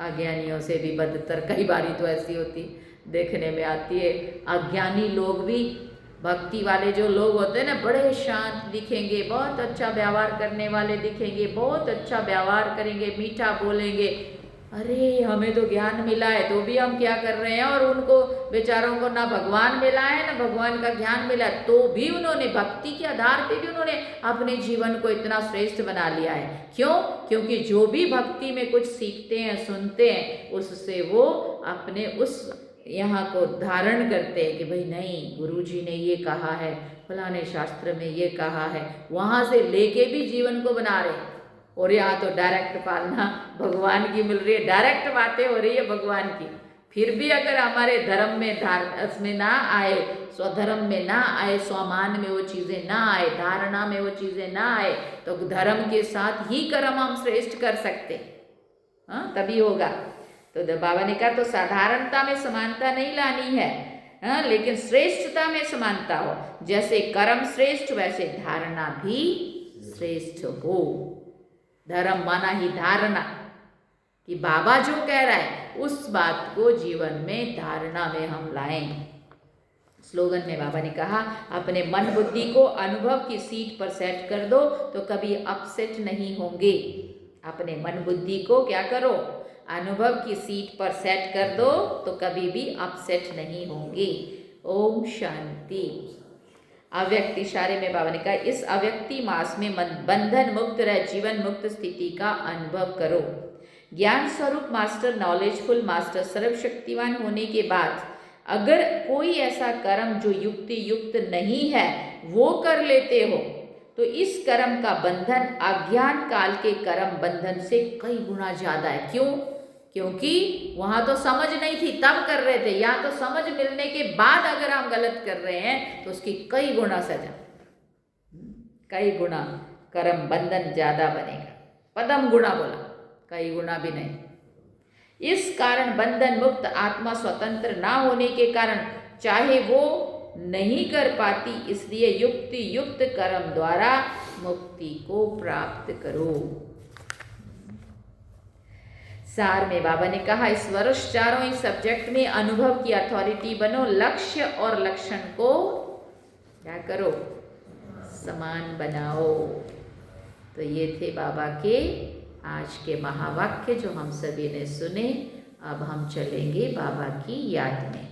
अज्ञानियों से भी बदतर कई बारी तो ऐसी होती देखने में आती है। अज्ञानी लोग भी, भक्ति वाले जो लोग होते हैं ना, बड़े शांत दिखेंगे, बहुत अच्छा व्यवहार करने वाले दिखेंगे, बहुत अच्छा व्यवहार करेंगे, मीठा बोलेंगे। अरे हमें तो ज्ञान मिला है तो भी हम क्या कर रहे हैं, और उनको बेचारों को ना भगवान मिला है ना भगवान का ज्ञान मिला है, तो भी उन्होंने भक्ति के आधार पे भी उन्होंने अपने जीवन को इतना श्रेष्ठ बना लिया है। क्यों? क्योंकि जो भी भक्ति में कुछ सीखते हैं, सुनते हैं, उससे वो अपने उस यहाँ को धारण करते हैं कि भाई नहीं, गुरुजी ने ये कहा है, फलाने शास्त्र में ये कहा है, वहाँ से लेके भी जीवन को बना रहे हैं। और यहाँ तो डायरेक्ट पालना भगवान की मिल रही है, डायरेक्ट बातें हो रही है भगवान की। फिर भी अगर हमारे धर्म में उसमें ना आए, स्वधर्म में ना आए, स्वमान में वो चीज़ें ना आए, धारणा में वो चीज़ें ना आए, तो धर्म के साथ ही कर्म हम श्रेष्ठ कर सकते, हाँ तभी होगा। तो बाबा ने कहा तो साधारणता में समानता नहीं लानी है, हाँ, लेकिन श्रेष्ठता में समानता हो। जैसे कर्म श्रेष्ठ वैसे धारणा भी श्रेष्ठ हो। धर्म माना ही धारणा, कि बाबा जो कह रहा है उस बात को जीवन में धारणा में हम लाएं। स्लोगन में बाबा ने कहा अपने मन बुद्धि को अनुभव की सीट पर सेट कर दो तो कभी अपसेट नहीं होंगे। अपने मन बुद्धि को क्या करो, अनुभव की सीट पर सेट कर दो तो कभी भी अपसेट नहीं होंगे। ओम शांति। अव्यक्त इशारे में बाबा ने कहा इस अव्यक्ति मास में बंधन मुक्त रह जीवन मुक्त स्थिति का अनुभव करो। ज्ञान स्वरूप मास्टर, नॉलेजफुल मास्टर, सर्वशक्तिवान होने के बाद अगर कोई ऐसा कर्म जो युक्ति युक्त नहीं है वो कर लेते हो तो इस कर्म का बंधन अज्ञान काल के कर्म बंधन से कई गुना ज्यादा है। क्यों? क्योंकि वहां तो समझ नहीं थी तब कर रहे थे, यहाँ तो समझ मिलने के बाद अगर हम गलत कर रहे हैं तो उसकी कई गुना सजा, कई गुना कर्म बंधन ज्यादा बनेगा। पदम गुना बोला, कई गुना भी नहीं। इस कारण बंधन मुक्त आत्मा स्वतंत्र ना होने के कारण चाहे वो नहीं कर पाती, इसलिए युक्ति युक्त कर्म द्वारा मुक्ति को प्राप्त करो। सार में बाबा ने कहा इस वर्ष चारों ही सब्जेक्ट में अनुभव की अथॉरिटी बनो। लक्ष्य और लक्षण को क्या करो, समान बनाओ। तो ये थे बाबा के आज के महावाक्य जो हम सभी ने सुने। अब हम चलेंगे बाबा की याद में।